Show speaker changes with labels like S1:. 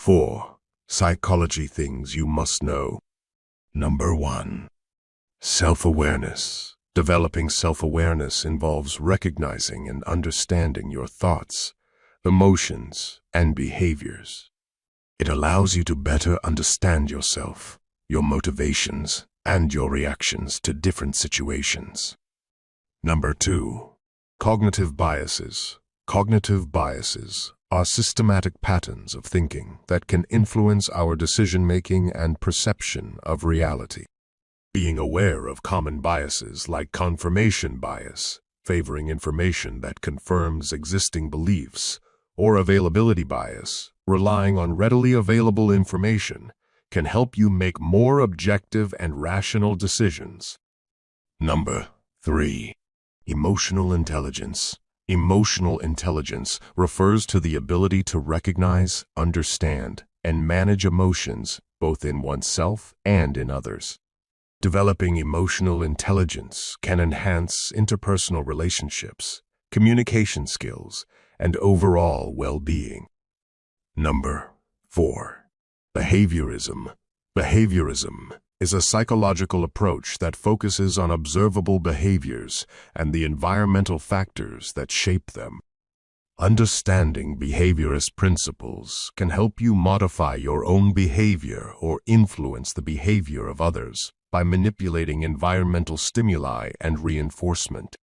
S1: 4. Psychology things you must know. Number 1. Self-awareness. Developing self-awareness involves recognizing and understanding your thoughts, emotions, and behaviors. It allows you to better understand yourself, your motivations, and your reactions to different situations. Number 2. Cognitive biases. Cognitive biases are systematic patterns of thinking that can influence our decision-making and perception of reality. Being aware of common biases like confirmation bias, favoring information that confirms existing beliefs, or availability bias, relying on readily available information, can help you make more objective and rational decisions. Number 3. Emotional intelligence. Emotional intelligence refers to the ability to recognize, understand, and manage emotions both in oneself and in others. Developing emotional intelligence can enhance interpersonal relationships, communication skills, and overall well-being. Number 4. Behaviorism. Behaviorism is a psychological approach that focuses on observable behaviors and the environmental factors that shape them. Understanding behaviorist principles can help you modify your own behavior or influence the behavior of others by manipulating environmental stimuli and reinforcement.